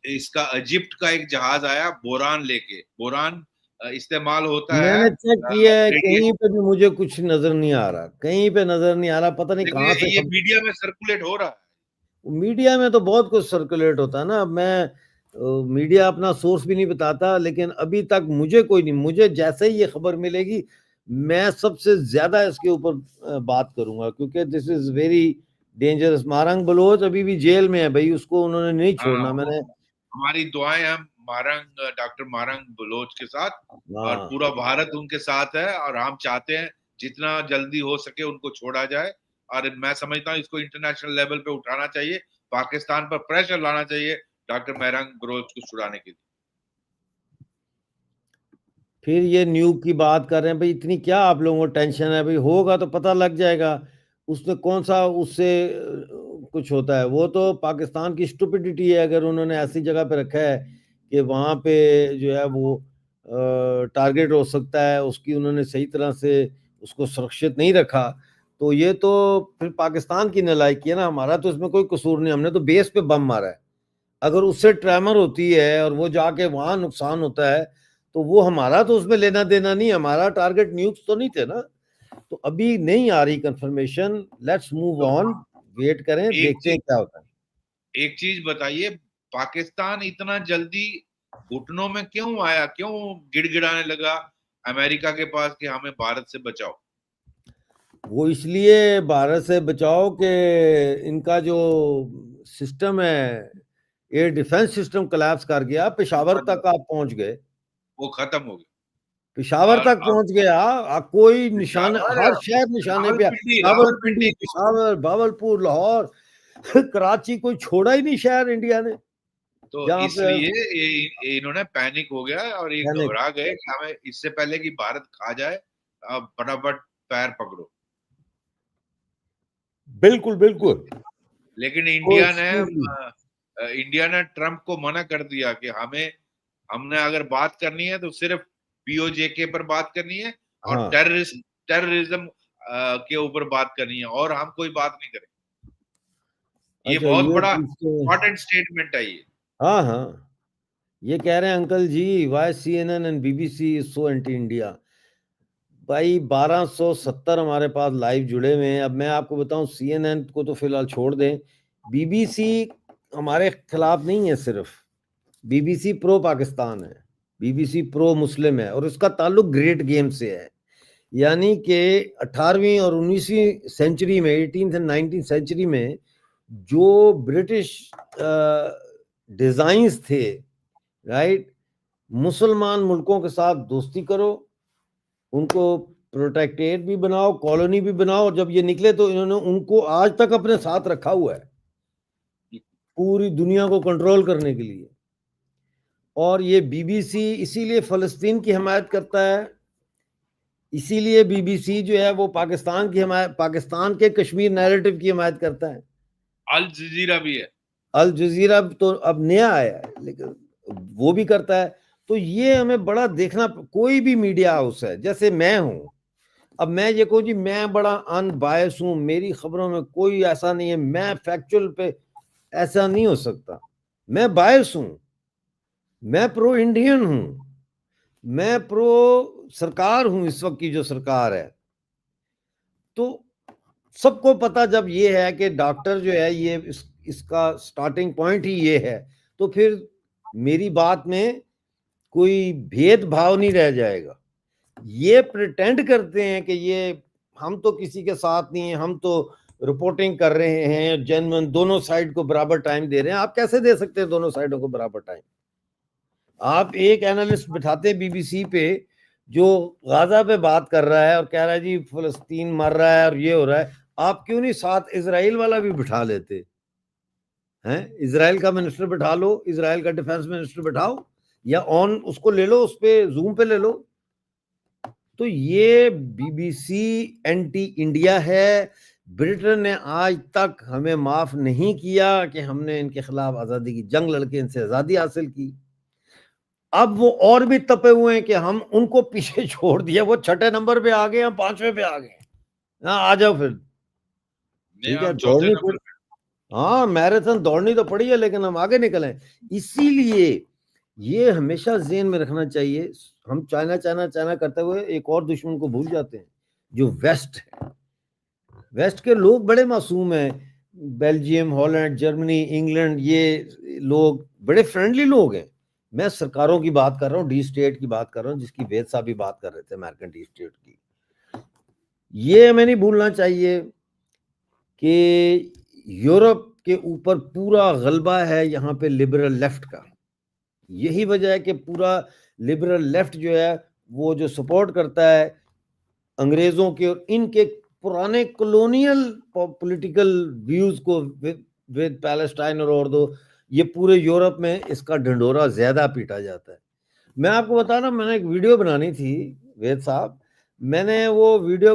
इसका इजिप्ट का एक जहाज आया बोरान लेके, बोरान इस्तेमाल होता है मैंने चेक किया है, रेडिएशन। कहीं पे भी मुझे कुछ नजर नहीं आ रहा, कहीं पे नजर नहीं आ रहा, पता नहीं कहाँ से ये मीडिया में सर्कुलेट हो रहा है। मीडिया में तो बहुत कुछ सर्कुलेट होता है ना। मैं मीडिया अपना सोर्स भी नहीं बताता, लेकिन अभी तक मुझे कोई नहीं, मुझे जैसे ही ये खबर मिलेगी मैं सबसे ज्यादा इसके ऊपर बात करूंगा, क्योंकि this is very dangerous. Mahrang Baloch अभी भी जेल में है भाई, उसको उन्होंने नहीं छोड़ना। मैंने हमारी दुआएं हम डॉक्टर मारंग बलोच के साथ, और पूरा भारत उनके साथ है, और हम चाहते हैं जितना जल्दी हो सके उनको छोड़ा जाए। और मैं समझता हूँ इसको इंटरनेशनल लेवल पे उठाना चाहिए, पाकिस्तान पर प्रेशर लाना चाहिए डॉक्टर मारंग बलोच को छुड़ाने के लिए। फिर ये न्यूक की बात कर रहे हैं भाई, इतनी क्या आप लोगों को टेंशन है भाई? होगा तो पता लग जाएगा। उसने कौन सा उससे कुछ होता है? वो तो पाकिस्तान की स्टुपिडिटी है, अगर उन्होंने ऐसी जगह पे रखा है कि वहाँ पे जो है वो टारगेट हो सकता है, उसकी उन्होंने सही तरह से उसको सुरक्षित नहीं रखा, तो ये तो फिर पाकिस्तान की नालायकी है ना। हमारा तो इसमें कोई कसूर नहीं, हमने तो बेस पे बम मारा है। अगर उससे ट्रेमर होती है और वो जाके वहां नुकसान होता है तो वो हमारा तो उसमें लेना देना नहीं, हमारा टारगेट न्यूक्स तो नहीं थे ना। तो अभी नहीं आ रही confirmation, let's move on, wait करें, देखते हैं क्या होता है। एक चीज बताइए, पाकिस्तान इतना जल्दी घुटनों में क्यों आया, क्यों गिड़गिड़ाने लगा अमेरिका के पास कि हमें भारत से बचाओ? वो इसलिए भारत से बचाओ कि इनका जो सिस्टम है, एयर डिफेंस सिस्टम कोलैप्स कर गया, पेशावर तक आप पहुंच गए, वो खत्म हो गया, पेशावर तक पहुंच गया। कोई निशान, हर शहर निशाने पे, रावलपिंडी, पेशावर, भावलपुर, लाहौर, कराची, कोई छोड़ा ही नहीं शहर इंडिया ने। तो इसलिए इन्होंने पैनिक हो गया और ये घबरा गए कि हमें इससे पहले कि भारत खा जाए, अब फटाफट पैर पकड़ो। बिल्कुल बिल्कुल। लेकिन इंडिया ने ट्रम्प को मना कर दिया कि हमने अगर बात करनी है तो सिर्फ पीओजेके पर बात करनी है और टेररिज्म के ऊपर बात करनी है, और हम कोई बात नहीं करेंगे। ये बहुत बड़ा इम्पोर्टेंट स्टेटमेंट है ये। हाँ हाँ, ये कह रहे हैं uncle ji, why CNN and BBC is so anti India. भाई 1270 हमारे पास लाइव जुड़े हुए हैं। अब मैं आपको बताऊं, CNN को तो फिलहाल छोड़ दें, BBC हमारे खिलाफ नहीं है सिर्फ, BBC प्रो पाकिस्तान है, BBC प्रो मुस्लिम है, और उसका ताल्लुक ग्रेट गेम से है। यानी कि 18वीं और 19वीं सेंचुरी में, 18th एंड 19th सेंचुरी में जो ब्रिटिश डिजाइन्स थे, राइट, मुसलमान मुल्कों के साथ दोस्ती करो, उनको प्रोटेक्टेड भी बनाओ, कॉलोनी भी बनाओ। जब ये निकले तो इन्होंने उनको आज तक अपने साथ रखा हुआ है पूरी दुनिया को कंट्रोल करने के लिए। और ये BBC इसीलिए फलस्तीन की हिमायत करता है, इसीलिए BBC जो है वो पाकिस्तान की हिमायत, पाकिस्तान के कश्मीर नैरेटिव की हिमायत करता है। अल जजीरा भी है, अल जजीरा तो अब नया आया है, लेकिन वो भी करता है। तो ये हमें बड़ा देखना, कोई भी मीडिया हाउस है, जैसे मैं हूं, अब मैं ये कहूँ जी मैं बड़ा अनबायस हूं, मेरी खबरों में कोई ऐसा नहीं है, मैं फैक्चुअल पे ऐसा नहीं हो सकता। मैं बायस हूं, मैं प्रो इंडियन हूं, मैं प्रो सरकार हूं, इस वक्त की जो सरकार है। तो सबको पता जब ये है कि डॉक्टर जो है ये इसका स्टार्टिंग पॉइंट ही ये है, तो फिर मेरी बात में कोई भेदभाव नहीं रह जाएगा। ये प्रिटेंड करते हैं कि ये हम तो किसी के साथ नहीं है, हम तो रिपोर्टिंग कर रहे हैं, जेन्युइन दोनों साइड को बराबर टाइम दे रहे हैं। आप कैसे दे सकते हैं दोनों साइडों को बराबर टाइम? आप एक एनालिस्ट बिठाते BBC पे जो गाजा पे बात कर रहा है और कह रहा है जी फलस्तीन मर रहा है और ये हो रहा है, आप क्यों नहीं साथ इजराइल वाला भी बिठा लेते हैं? इजराइल का मिनिस्टर बिठा लो, इजराइल का डिफेंस मिनिस्टर बिठाओ, या ऑन उसको ले लो, उस पे जूम पे ले लो। तो ये बीबीसी एंटी इंडिया है। ब्रिटेन ने आज तक हमें माफ नहीं किया कि हमने इनके खिलाफ आजादी की जंग लड़के इनसे आजादी हासिल की। अब वो और भी तपे हुए हैं कि हम उनको पीछे छोड़ दिया, वो 6ठे नंबर पे आ गए, हम 5वें पे आ गए। हाँ, आ जाओ फिर, नहीं, ठीक है, हम चौथे दौड़नी नंबर पड़ी। हाँ, मैराथन दौड़नी तो पड़ी है, लेकिन हम आगे निकले। इसीलिए ये हमेशा ज़हन में रखना चाहिए। हम चाइना चाइना चाइना करते हुए एक और दुश्मन को भूल जाते हैं, जो वेस्ट है। वेस्ट के लोग बड़े मासूम हैं। बेल्जियम, हॉलैंड, जर्मनी, इंग्लैंड, ये लोग बड़े फ्रेंडली लोग हैं। मैं सरकारों की बात कर रहा हूँ, डी स्टेट की बात कर रहा हूँ, जिसकी वेद साहब भी बात कर रहे थे, अमेरिकन डी स्टेट की। ये हमें नहीं भूलना चाहिए कि यूरोप के ऊपर पूरा गलबा है यहाँ पे लिबरल लेफ्ट का। यही वजह है कि पूरा लिबरल लेफ्ट जो है, वो जो सपोर्ट करता है अंग्रेजों के और इनके पुराने कॉलोनियल पॉलिटिकल व्यूज को विद पैलेस्टाइन और दो, ये पूरे यूरोप में इसका ढंढोरा ज्यादा पीटा जाता है। मैं आपको बता रहा, मैंने एक वीडियो बनानी थी वेद साहब। मैंने वो वीडियो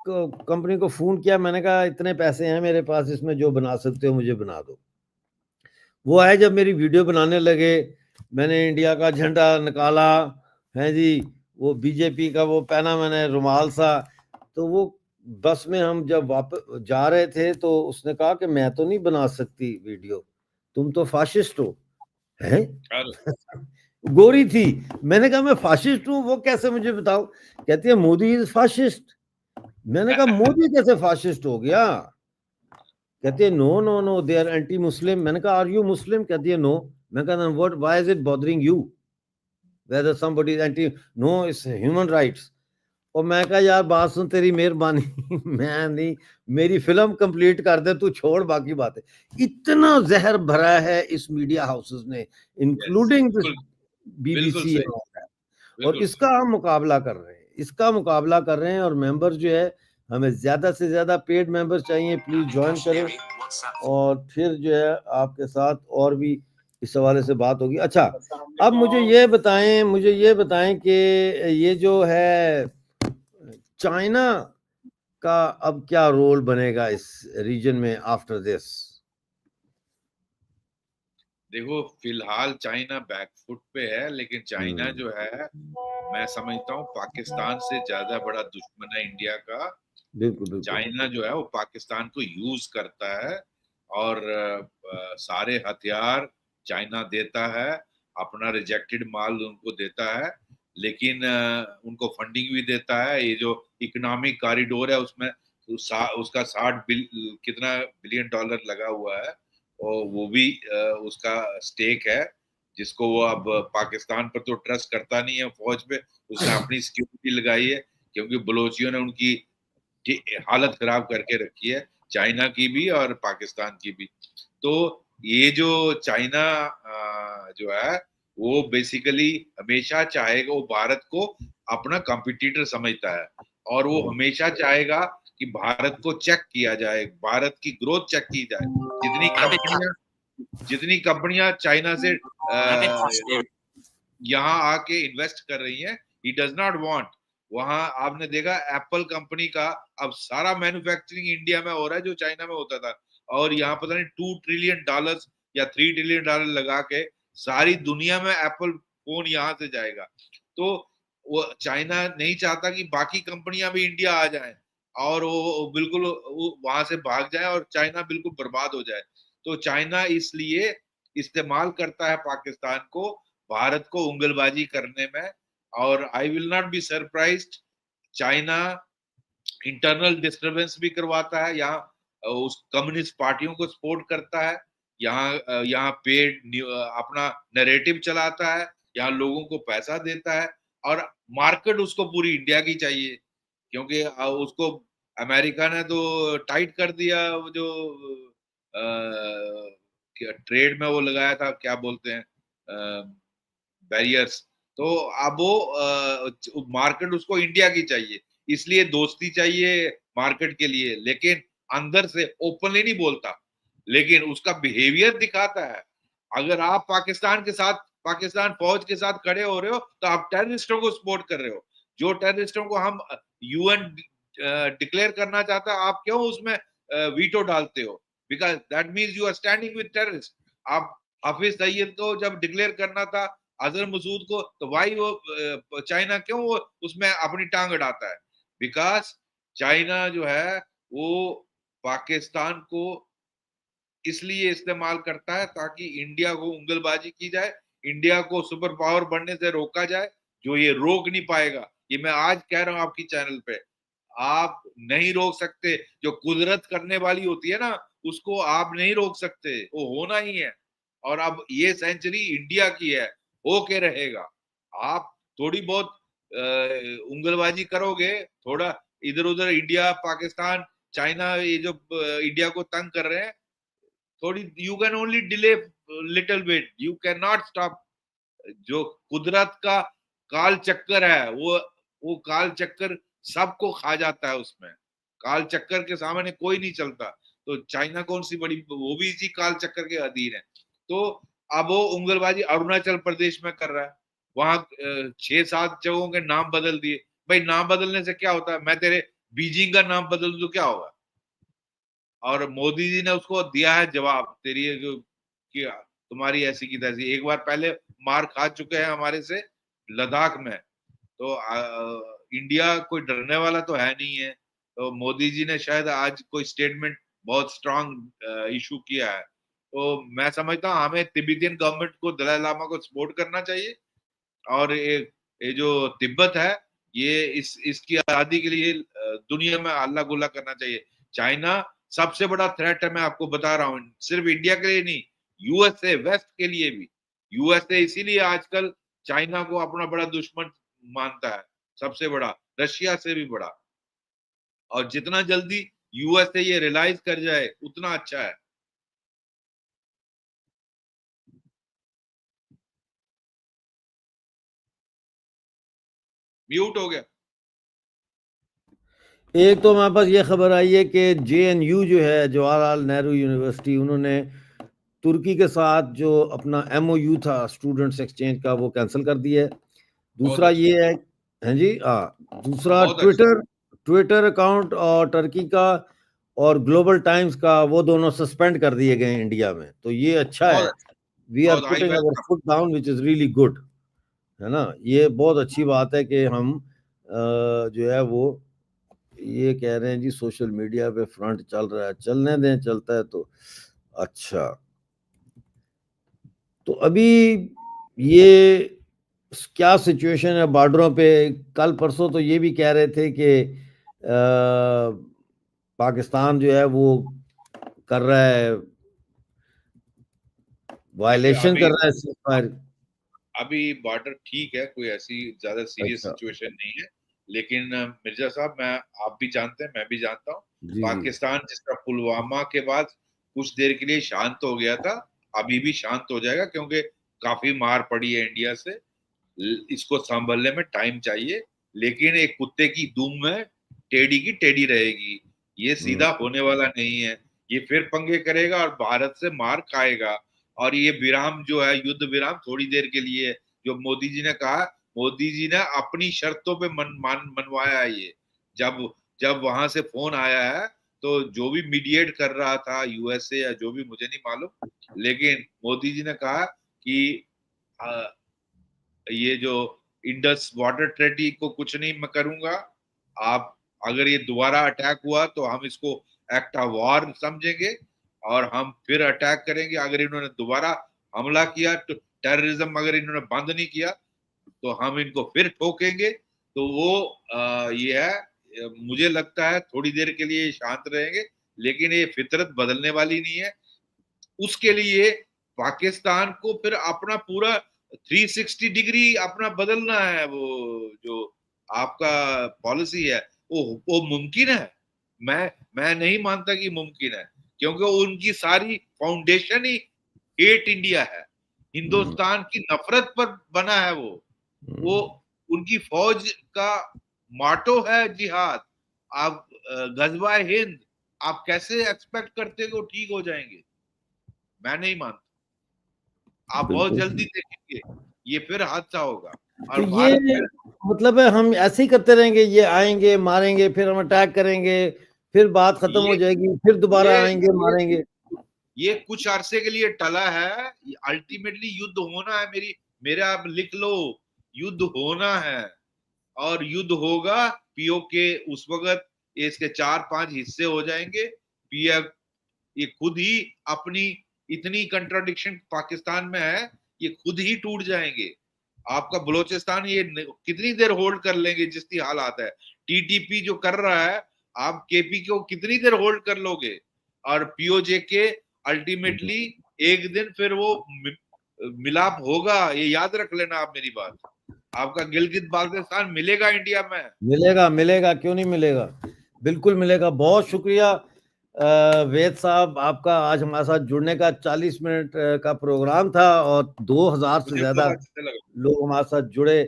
कंपनी को फोन किया, मैंने कहा इतने पैसे हैं मेरे पास, इसमें जो बना सकते हो मुझे बना दो। वो आए, जब मेरी वीडियो बनाने लगे, मैंने इंडिया का झंडा निकाला है जी, वो बीजेपी का वो पहना मैंने रुमाल सा। तो वो बस में हम जब वापस जा रहे थे, तो उसने कहा कि मैं तो नहीं बना सकती वीडियो, तुम तो फाशिस्ट हो। हैं? गोरी थी। मैंने कहा मैं फाशिस्ट हूँ, वो कैसे मुझे बताओ। कहती है मोदी इज फाशिस्ट। मैंने कहा मोदी कैसे फाशिस्ट हो गया। कहती है no no no, they are anti Muslim. मैंने कहा आर यू मुस्लिम। कहती है नो। मैं कहा what, why is it bothering you whether somebody is anti, no it's human rights. और मैं कहा यार बात सुन, तेरी मेहरबानी मैं नहीं, मेरी फिल्म कंप्लीट कर दे तू, छोड़ बाकी बातें। इतना जहर भरा है इस मीडिया हाउसेस ने, इंक्लूडिंग बिल्कुल बीबीसी, सही, और बिल्कुल इसका सही। हम मुकाबला कर रहे हैं, इसका मुकाबला कर रहे हैं। और मेंबर्स जो है, हमें ज्यादा से ज्यादा पेड मेंबर्स चाहिए, प्लीज ज्वाइन करें। और फिर जो है आपके साथ और भी इस हवाले से बात होगी। अच्छा, अब मुझे ये बताएं कि ये जो है चाइना का अब क्या रोल बनेगा इस रीजन में आफ्टर दिस। देखो, फिलहाल चाइना बैकफुट पे है, लेकिन चाइना जो है, मैं समझता हूँ पाकिस्तान से ज्यादा बड़ा दुश्मन है इंडिया का। बिल्कुल बिल्कुल। चाइना जो है वो पाकिस्तान को यूज करता है, और सारे हथियार चाइना देता है, अपना रिजेक्टेड माल उनको देता है, लेकिन उनको फंडिंग भी देता है। ये जो इकोनॉमिक कॉरिडोर है, उसमें उसका 60 कितना बिलियन डॉलर लगा हुआ है, और वो भी उसका स्टेक है, जिसको वो अब पाकिस्तान पर तो ट्रस्ट करता नहीं है फौज पे, उसने अपनी सिक्योरिटी लगाई है, क्योंकि बलोचियों ने उनकी हालत खराब करके रखी है, चाइना की भी और पाकिस्तान की भी। तो ये जो चाइना जो है, वो बेसिकली हमेशा चाहेगा, वो भारत को अपना कंपटीटर समझता है, और वो हमेशा चाहेगा कि भारत को चेक किया जाए, भारत की ग्रोथ चेक की जाए। जितनी कंपनियां चाइना से यहाँ आके इन्वेस्ट कर रही हैं, ही डज नॉट वांट। वहां आपने देखा एप्पल कंपनी का अब सारा मैन्युफैक्चरिंग इंडिया में हो रहा है, जो चाइना में होता था, और यहाँ पता नहीं $2 ट्रिलियन या $3 ट्रिलियन लगा के सारी दुनिया में एप्पल फोन यहाँ से जाएगा। तो वो चाइना नहीं चाहता कि बाकी कंपनियां भी इंडिया आ जाएं, और वो बिल्कुल वहां से भाग जाए और चाइना बिल्कुल बर्बाद हो जाए। तो चाइना इसलिए इस्तेमाल करता है पाकिस्तान को, भारत को उंगलबाजी करने में। और I will not be surprised, China internal disturbance भी करवाता है, यहाँ उस कम्युनिस्ट पार्टियों को सपोर्ट करता है, यहाँ पेड अपना नैरेटिव चलाता है, यहाँ लोगों को पैसा देता है, और मार्केट उसको पूरी इंडिया की चाहिए, क्योंकि उसको अमेरिका ने तो टाइट कर दिया, वो जो ट्रेड में वो लगाया था, क्या बोलते हैं, बैरियर्स। तो अब वो मार्केट उसको इंडिया की चाहिए, इसलिए दोस्ती चाहिए मार्केट के लिए, लेकिन अंदर से ओपनली नहीं बोलता, लेकिन उसका बिहेवियर दिखाता है। अगर आप पाकिस्तान के साथ पाकिस्तान फौज के साथ खड़े हो रहे हो तो आप टेररिस्टों को सपोर्ट कर रहे हो। जो टेररिस्टों को हम यूएन डिक्लेयर करना चाहता है, आप क्यों उसमें वीटो डालते हो? Because that means you are standing with terrorist. आप हाफिज सईद को जब डिक्लेयर करना था, अजहर मसूद को, तो वाई वो चाइना क्यों वो उसमें अपनी टांग अड़ाता है? बिकॉज चाइना जो है वो पाकिस्तान को इसलिए इस्तेमाल करता है ताकि इंडिया को उंगलबाजी की जाए, इंडिया को सुपर पावर बनने से रोका जाए, जो ये रोक नहीं पाएगा। ये मैं आज कह रहा हूं आपकी चैनल पे, आप नहीं रोक सकते। जो कुदरत करने वाली होती है ना, उसको आप नहीं रोक सकते, वो होना ही है। और अब ये सेंचुरी इंडिया की है, होके रहेगा। आप थोड़ी बहुत उंगलबाजी करोगे, थोड़ा इधर उधर इंडिया पाकिस्तान चाइना ये जो इंडिया को तंग कर रहे हैं, थोड़ी you can only delay little bit, you can not stop. जो कुदरत का काल चक्कर है, वो काल चक्कर सबको खा जाता है। उसमें काल चक्कर के सामने कोई नहीं चलता। तो चाइना कौन सी बड़ी, वो भी इसी काल चक्कर के अधीन है। तो अब वो उंगलबाजी अरुणाचल प्रदेश में कर रहा है, वहां 6-7 जगहों के नाम बदल दिए। भाई नाम बदलने से क्या होता है? मैं तेरे बीजिंग का नाम बदल दूं तो क्या होगा? और मोदी जी ने उसको दिया है जवाब, तेरी ये जो कि तुम्हारी ऐसी की तैसी। एक बार पहले मार खा चुके हैं हमारे से लद्दाख में। तो इंडिया कोई डरने वाला तो है नहीं है। तो मोदी जी ने शायद आज कोई स्टेटमेंट बहुत स्ट्रांग इशू किया है। तो मैं समझता हूँ हमें तिब्बतियन गवर्नमेंट को, दलाई लामा को सपोर्ट करना चाहिए। और ये जो तिब्बत है, ये इसकी आजादी के लिए दुनिया में हल्ला गुल्ला करना चाहिए। चाइना सबसे बड़ा थ्रेट है, मैं आपको बता रहा हूँ, सिर्फ इंडिया के लिए नहीं, यूएसए वेस्ट के लिए भी। यूएसए इसीलिए आजकल चाइना को अपना बड़ा दुश्मन मानता है, सबसे बड़ा, रशिया से भी बड़ा। और जितना जल्दी यूएसए ये रियलाइज कर जाए उतना अच्छा है। म्यूट हो गया। एक तो हमारे पास ये खबर आई है कि जेएनयू जो है, जवाहरलाल नेहरू यूनिवर्सिटी, उन्होंने तुर्की के साथ जो अपना एमओयू था स्टूडेंट्स एक्सचेंज का, वो कैंसिल कर दिया है। दूसरा अच्छा, ये है, हाँ जी, दूसरा बहुत अच्छा। ट्विटर ट्विटर अकाउंट और टर्की का और ग्लोबल टाइम्स का, वो दोनों सस्पेंड कर दिए गए हैं इंडिया में। तो ये अच्छा बहुत है। अच्छा। वी आर बहुत I putting our welcome. Foot down which is really good, है ना। ये बहुत अच्छी बात है कि हम जो है वो ये कह रहे हैं जी सोशल मीडिया पे फ्रंट चल रहा है, चलने दें, चलता है तो अच्छा। तो अभी ये क्या सिचुएशन है बॉर्डरों पे? कल परसों तो ये भी कह रहे थे कि पाकिस्तान जो है वो कर रहा है, देखिए वायलेशन कर रहा है सीजफायर। अभी बॉर्डर ठीक है, कोई ऐसी ज्यादा सीरियस अच्छा, सिचुएशन नहीं है। लेकिन मिर्जा साहब, मैं, आप भी जानते हैं, मैं भी जानता हूँ, जी जी। पाकिस्तान जिस तरह पुलवामा के बाद कुछ देर के लिए शांत हो गया था, अभी भी शांत हो जाएगा, क्योंकि काफी मार पड़ी है इंडिया से। इसको संभलने में टाइम चाहिए। लेकिन एक कुत्ते की दुम में टेढ़ी की टेढ़ी रहेगी, ये सीधा होने वाला नहीं है। ये फिर पंगे करेगा और भारत से मार खाएगा। और ये विराम जो है, युद्ध विराम थोड़ी देर के लिए है, जो मोदी जी ने कहा। मोदी जी ने अपनी शर्तों पे मनवाया है ये। जब जब वहां से फोन आया है, तो जो भी मीडिएट कर रहा था, यूएसए या जो भी, मुझे नहीं मालूम, लेकिन मोदी जी ने कहा कि ये जो इंडस वाटर ट्रेटी को कुछ नहीं मैं करूंगा। आप, अगर ये दोबारा अटैक हुआ तो हम इसको एक्ट ऑफ वॉर समझेंगे और हम फिर अटैक करेंगे। अगर इन्होंने दोबारा हमला किया, तो टेररिज्म अगर इन्होंने बंद नहीं किया, तो हम इनको फिर ठोकेंगे। तो वो ये है, मुझे लगता है थोड़ी देर के लिए शांत रहेंगे, लेकिन ये फितरत बदलने वाली नहीं है। उसके लिए पाकिस्तान को फिर अपना पूरा 360 डिग्री अपना बदलना है। वो जो आपका पॉलिसी है, वो मुमकिन है। मैं नहीं मानता कि मुमकिन है, क्योंकि उनकी सारी फाउंडेशन ही हेट इंडिया है, हिंदुस्तान की नफरत पर बना है। वो उनकी फौज का माटो है जिहाद। आप गजवा हिंद, आप कैसे एक्सपेक्ट करते हो ठीक हो जाएंगे? मैं नहीं मानता। आप बहुत बिल्कुल। जल्दी देखेंगे ये फिर हादसा होगा। तो और ये भारत में मतलब है हम ऐसे ही करते रहेंगे, ये आएंगे मारेंगे फिर हम अटैक करेंगे, फिर बात खत्म हो ये जाएगी, फिर दोबारा आएंगे मारेंगे। ये कुछ अरसे के लिए टला है, अल्टीमेटली युद्ध होना है। मेरा आप लिख लो, युद्ध होना है और युद्ध होगा। पीओके उस वक्त इसके 4-5 हिस्से हो जाएंगे। पीएफ ये खुद ही अपनी इतनी कंट्राडिक्शन पाकिस्तान में है, ये खुद ही टूट जाएंगे। आपका बलोचिस्तान ये कितनी देर होल्ड कर लेंगे जिसकी हालात है। टीटीपी जो कर रहा है, आप केपी को कितनी देर होल्ड कर लोगे। और पीओजे के अल्टीमेटली एक दिन फिर वो मिलाप होगा, ये याद रख लेना आप मेरी बात। आपका गिलगित बाल्टिस्तान मिलेगा इंडिया में। मिलेगा मिलेगा, क्यों नहीं मिलेगा, बिल्कुल मिलेगा। बहुत शुक्रिया वेद साहब आपका, आज हमारे साथ जुड़ने का 40 मिनट का प्रोग्राम था और 2000 से मुझे ज्यादा बहुत अच्छा लगा। लोग हमारे साथ जुड़े।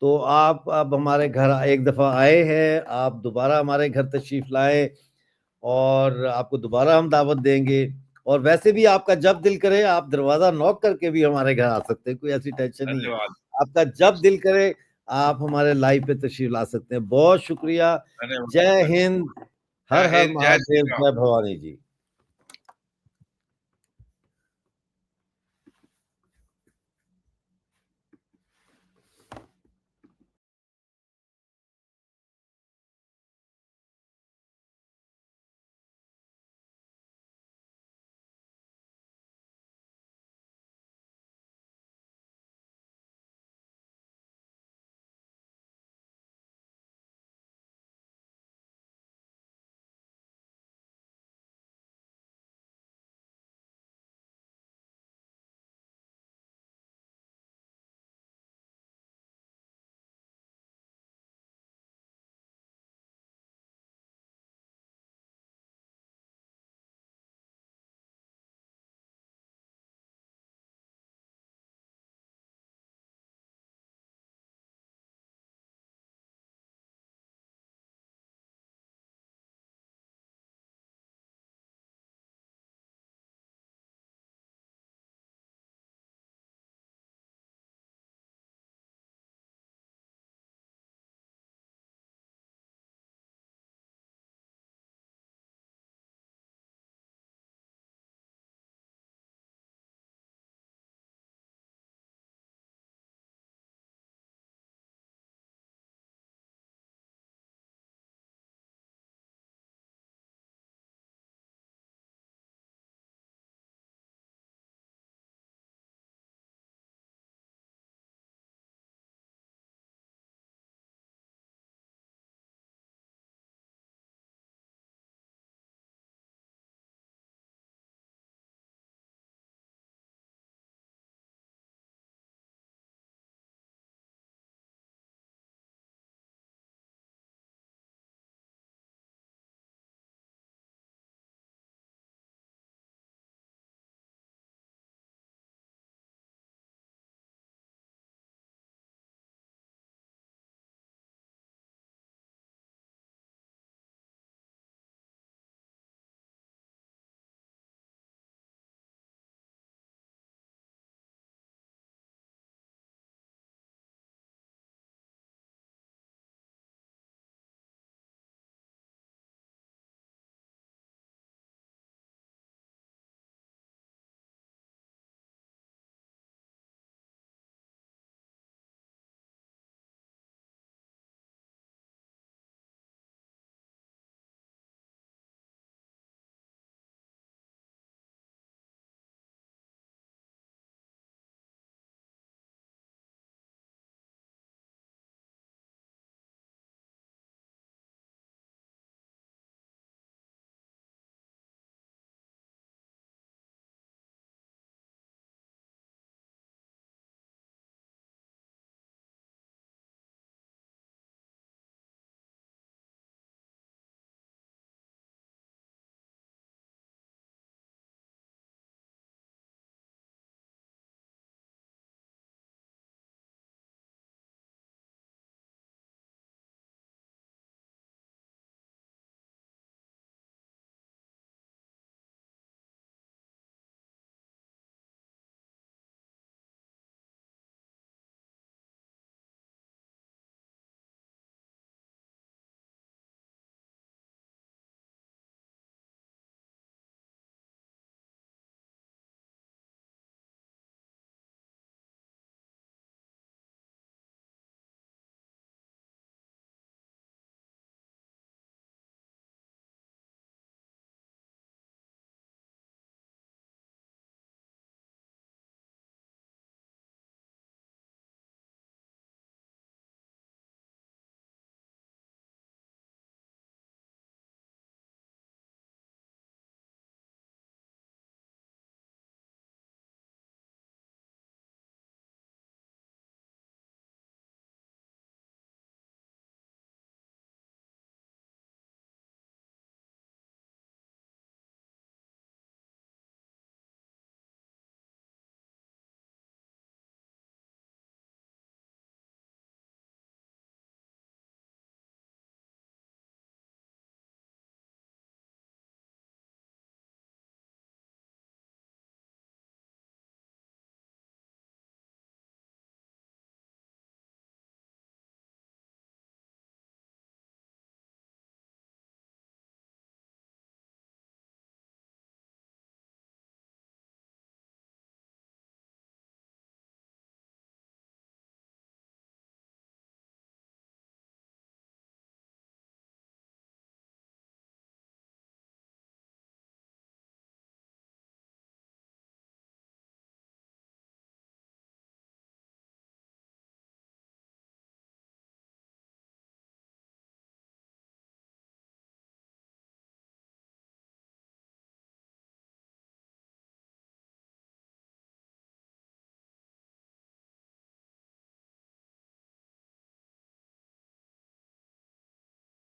तो आप अब हमारे घर एक दफा आए हैं, आप दोबारा हमारे घर तशरीफ लाए और आपको दोबारा हम दावत देंगे। और वैसे भी आपका जब दिल करे आप दरवाजा नॉक करके भी हमारे घर आ सकते हैं, कोई ऐसी टेंशन नहीं है। धन्यवाद, आपका जब दिल करे आप हमारे लाइव पे तशरीफ ला सकते हैं। बहुत शुक्रिया। धन्यवाद। जय हिंद, हर जय हर हिंद, जय श्री महादेव, राम। जय भवानी जी।